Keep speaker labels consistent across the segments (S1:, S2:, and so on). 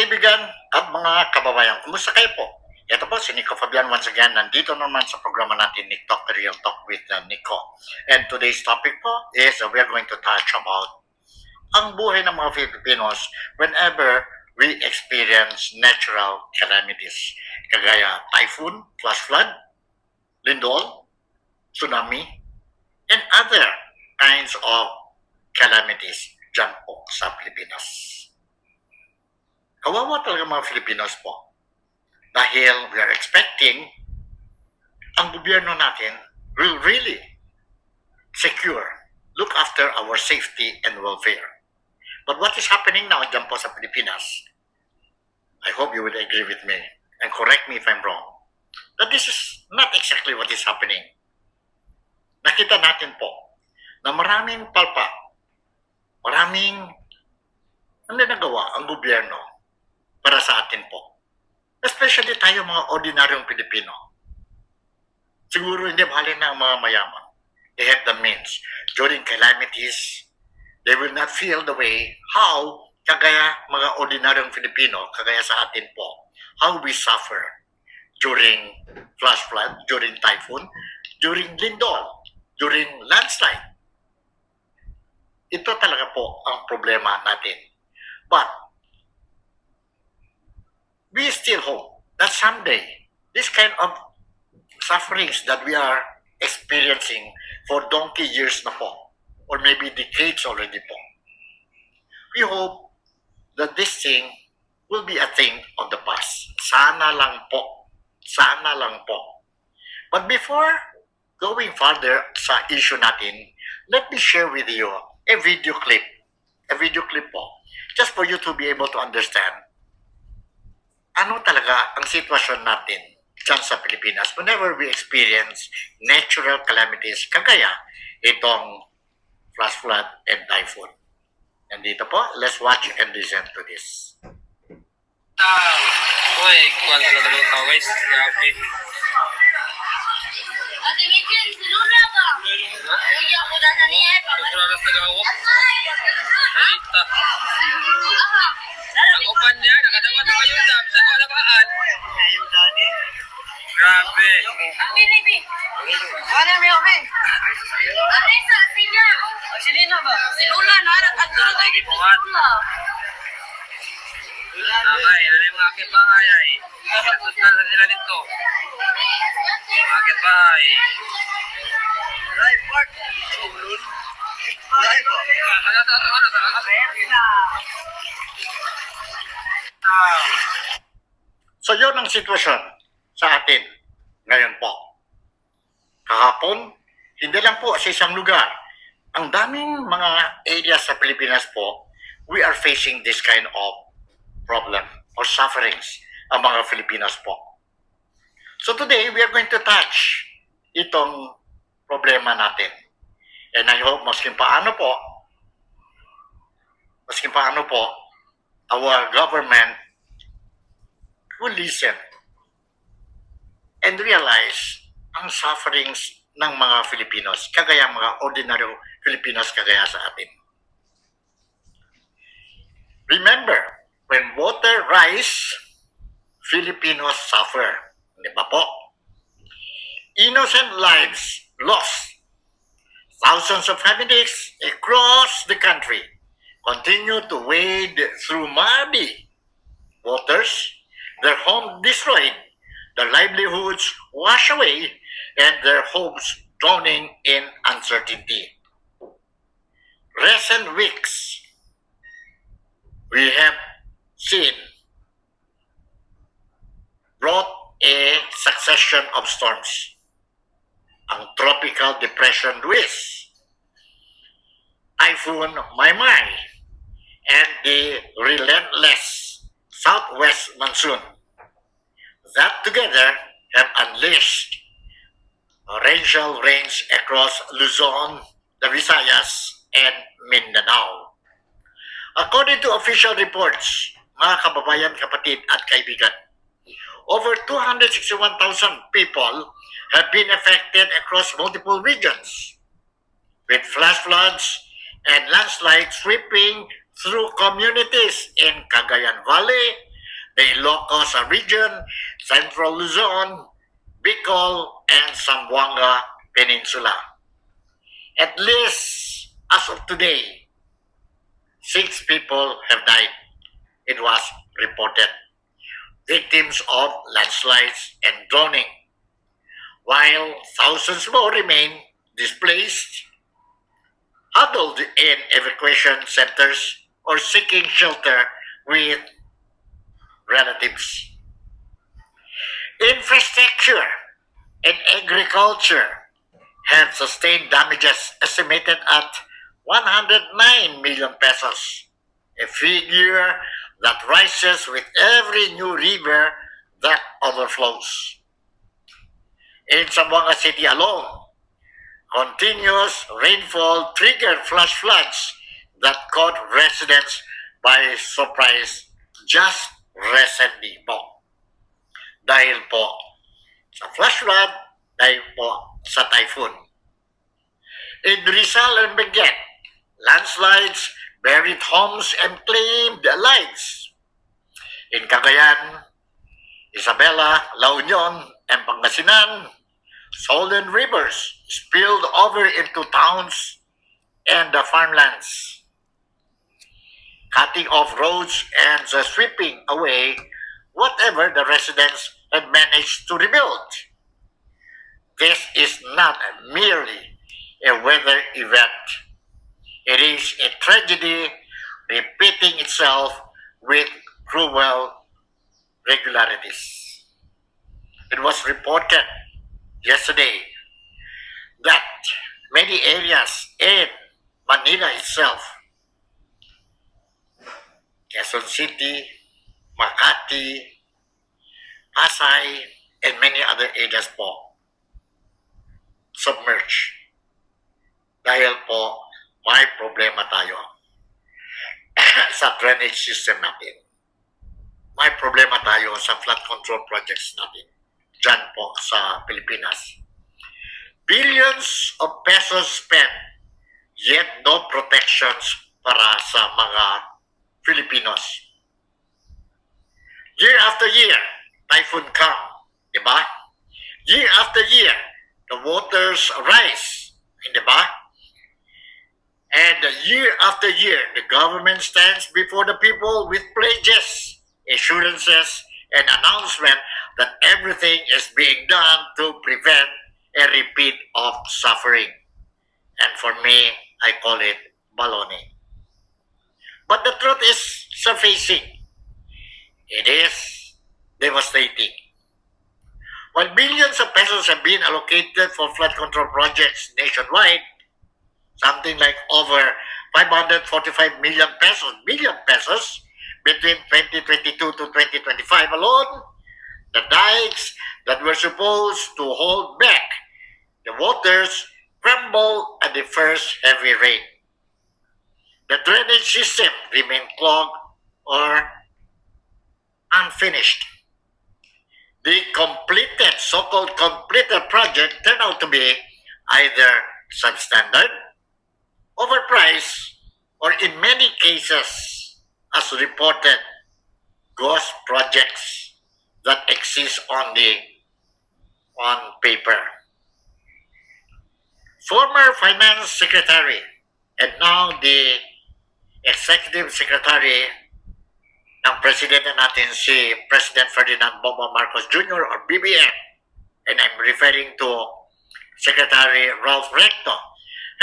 S1: kaibigan at mga kababayan, kumusta kayo po? Ito po si Nico Fabian once again, nandito naman sa programa natin, Nick Talk, The Real Talk with Nico. And today's topic po is we are going to touch about ang buhay ng mga Filipinos whenever we experience natural calamities. Kagaya typhoon, flash flood, lindol, tsunami, and other kinds of calamities dyan po sa Pilipinas. Kawawa talaga mga Filipinos po. Dahil we are expecting ang gobyerno natin will really secure, look after our safety and welfare. But what is happening now dyan po sa Pilipinas, I hope you will agree with me and correct me if I'm wrong, that this is not exactly what is happening. Nakita natin po na maraming palpak, maraming nagawa ang gobyerno para sa atin po. Especially tayo mga ordinaryong Pilipino. Siguro hindi mahalin na ang mga mayaman. They have the means. During calamities, they will not feel the way how kagaya mga ordinaryong Filipino, kagaya sa atin po, how we suffer during flash flood, during typhoon, during lindol, during landslide. Ito talaga po ang problema natin. But we still hope that someday, this kind of sufferings that we are experiencing for donkey years na po, or maybe decades already po, we hope that this thing will be a thing of the past. Sana lang po. Sana lang po. But before going further sa issue natin, let me share with you a video clip. A video clip po. Just for you to be able to understand ano talaga ang sitwasyon natin dyan sa Pilipinas whenever we experience natural calamities kagaya itong flash flood and typhoon. Nandito po, let's watch and listen to this.
S2: Uy, kuwan ka na dalawang tao guys. Grabe.
S3: Ate Mitchell, siluna ba? Uy, ako na na niya.
S2: Pagkuralas na gawak. Salita.
S3: Aha.
S2: Ang upan niya, nakadawat na kayo sa ko na baan. Grabe.
S3: Ang binibi. Ano yung may? Ate sa sinya. Silina ba? Siluna na. At tulad tayo dito siluna.
S2: Okay, ano yung mga aking bahay ay. Nasusunod na sila dito. Mga aking bahay.
S1: Live part. Live po. So yun ang sitwasyon sa atin ngayon po. Kahapon, hindi lang po sa isang lugar. Ang daming mga areas sa Pilipinas po, we are facing this kind of problem or sufferings ang mga Filipinos po. So today, we are going to touch itong problema natin. And I hope masking paano po, our government will listen and realize ang sufferings ng mga Filipinos, kagaya mga ordinaryo Filipinos kagaya sa atin. Remember, when water rise, Filipinos suffer. Di ba po? Innocent lives lost. Thousands of families across the country continue to wade through muddy waters, their home destroyed, their livelihoods washed away, and their hopes drowning in uncertainty. Recent weeks, we have seen brought a succession of storms. Ang tropical depression Luis, typhoon Maymay, and the relentless southwest monsoon that together have unleashed torrential rains across Luzon, the Visayas, and Mindanao. According to official reports, mga kababayan, kapatid at kaibigan, over 261,000 people have been affected across multiple regions, with flash floods and landslides sweeping through communities in Cagayan Valley, the Ilocos region, Central Luzon, Bicol, and Zamboanga Peninsula. At least as of today, 6 people have died. It was reported. Victims of landslides and drowning, while thousands more remain displaced, huddled in evacuation centers or seeking shelter with relatives. Infrastructure and agriculture have sustained damages estimated at 109 million pesos, a figure that rises with every new river that overflows. In Zamboanga City alone, continuous rainfall triggered flash floods that caught residents by surprise just recently po. Dahil po sa flash flood, dahil po sa typhoon. In Rizal and Benguet, landslides buried homes and claimed lives. In Cagayan, Isabela, La Union, and Pangasinan, swollen rivers spilled over into towns and the farmlands, cutting off roads and sweeping away whatever the residents had managed to rebuild. This is not merely a weather event. It is a tragedy repeating itself with cruel regularities. It was reported yesterday that many areas in Manila itself, Quezon City, Makati, Pasay, and many other areas po, submerged. Dahil po may problema tayo sa drainage system natin. May problema tayo sa flood control projects natin dyan po sa Pilipinas. Billions of pesos spent, yet no protections para sa mga Filipinos. Year after year, typhoon come, di ba? Year after year, the waters rise, di ba? And year after year, the government stands before the people with pledges, assurances, and announcement that everything is being done to prevent a repeat of suffering. And for me, I call it baloney. But the truth is surfacing. It is devastating. While billions of pesos have been allocated for flood control projects nationwide, something like over 545 million pesos between 2022 to 2025 alone, the dikes that were supposed to hold back the waters crumbled at the first heavy rain. The drainage system remained clogged or unfinished. The completed, so-called completed project turned out to be either substandard, overpriced, or in many cases, as reported, ghost projects that exist only on paper. Former Finance Secretary and now the Executive Secretary ng Presidente natin si President Ferdinand Bongbong Marcos Jr. or BBM, and I'm referring to Secretary Ralph Recto,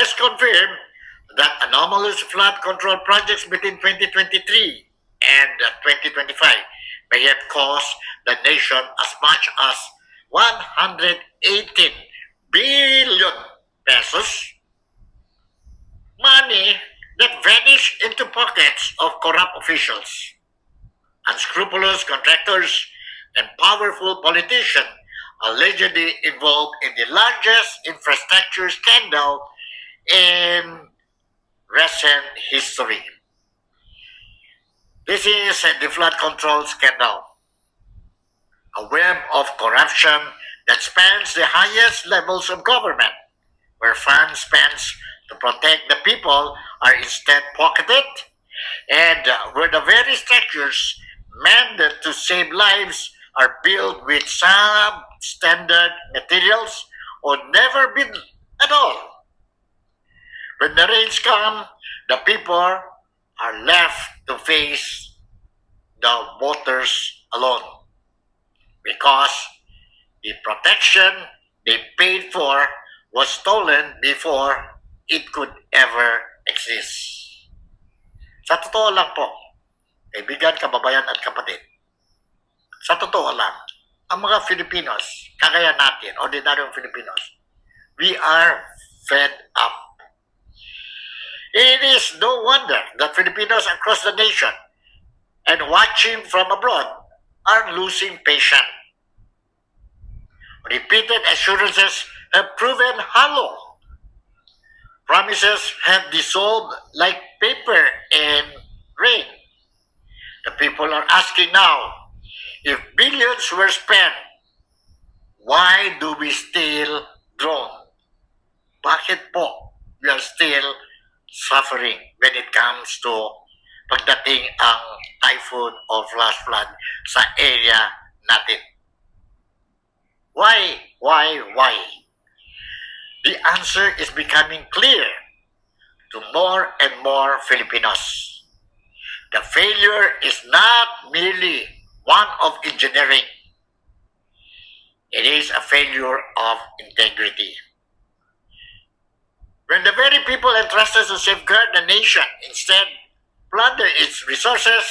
S1: has confirmed that anomalous flood control projects between 2023 and 2025 may have cost the nation as much as 118 billion pesos, money that vanished into pockets of corrupt officials, unscrupulous contractors, and powerful politicians allegedly involved in the largest infrastructure scandal in recent history. This is the flood control scandal, a web of corruption that spans the highest levels of government, where funds spent to protect the people are instead pocketed, and where the very structures men that to save lives are built with substandard materials or never been at all. When the rains come, the people are left to face the waters alone because the protection they paid for was stolen before it could ever exist. Sa totoo lang po, kaibigan, kababayan at kapatid, sa totoo lang, ang mga Filipinos, kagaya natin, ordinaryong Filipinos, we are fed up. It is no wonder that Filipinos across the nation and watching from abroad are losing patience. Repeated assurances have proven hollow. Promises have dissolved like paper in rain. The people are asking now, if billions were spent, why do we still drown? Bakit po we are still suffering when it comes to pagdating ang typhoon or flash flood sa area natin? Why? The answer is becoming clear to more and more Filipinos. The failure is not merely one of engineering. It is a failure of integrity. When the very people entrusted to safeguard the nation instead plunder its resources,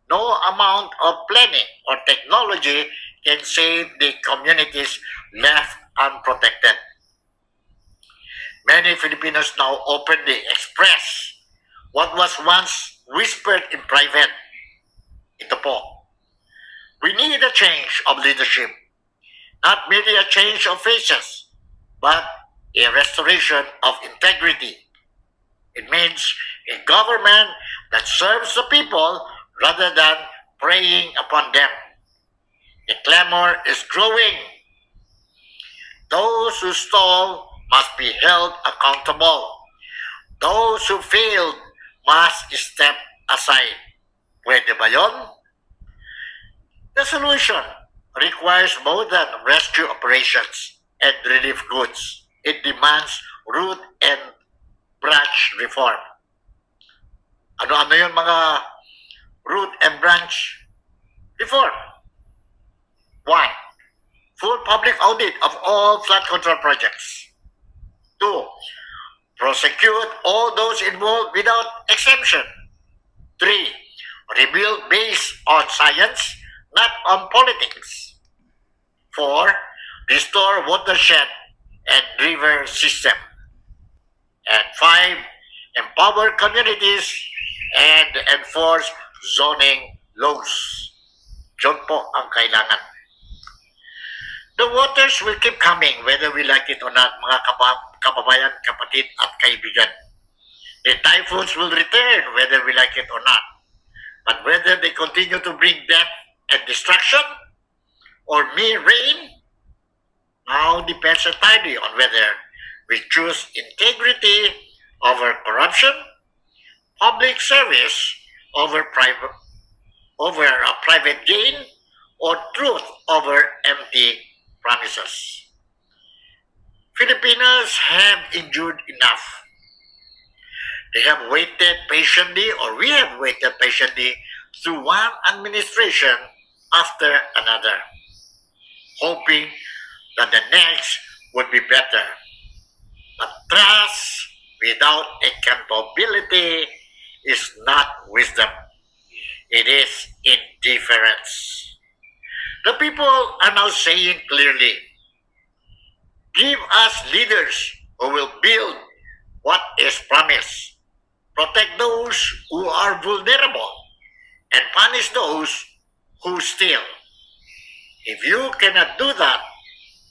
S1: no amount of planning or technology can save the communities left unprotected. Many Filipinos now openly express what was once whispered in private. Ito po, we need a change of leadership, not merely a change of faces, but a restoration of integrity. It means a government that serves the people rather than preying upon them. The clamor is growing. Those who stole must be held accountable. Those who failed must step aside. Pwede ba yon? The solution requires more than rescue operations and relief goods. It demands root and branch reform. Ano-ano yung mga root and branch reform? 1. Full public audit of all flood control projects. 2. Prosecute all those involved without exemption. 3. Rebuild based on science, not on politics. 4. Restore watershed and river system. And 5. Empower communities and enforce zoning laws. Diyon po ang kailangan. The waters will keep coming whether we like it or not, mga kababayan, kapatid at kaibigan. The typhoons will return whether we like it or not. But whether they continue to bring death and destruction or mere rain now depends entirely on whether we choose integrity over corruption, public service over private gain, or truth over empty promises. Filipinos have endured enough. They have waited patiently, or we have waited patiently through one administration after another, hoping that the next would be better. But trust without accountability is not wisdom. It is indifference. The people are now saying clearly, give us leaders who will build what is promised, protect those who are vulnerable, and punish those who steal. If you cannot do that,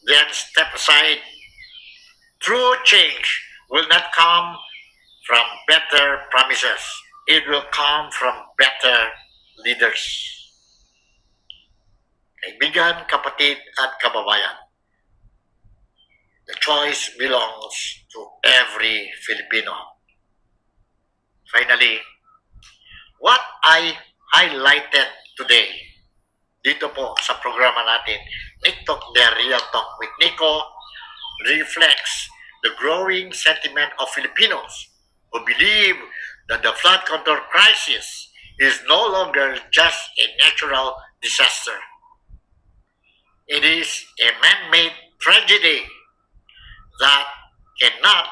S1: then step aside. True change will not come from better promises. It will come from better leaders. Kaibigan, kapatid at kababayan, the choice belongs to every Filipino. Finally, what I highlighted today. Dito po sa programa natin, Nick Talk, The Real Talk with Nico, reflects the growing sentiment of Filipinos who believe that the flood control crisis is no longer just a natural disaster. It is a man-made tragedy that cannot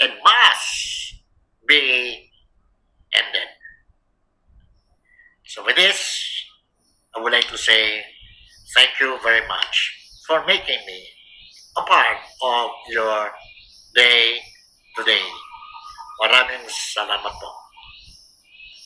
S1: and must be ended. So with this, I would like to say thank you very much for making me a part of your day today. Maraming salamat po.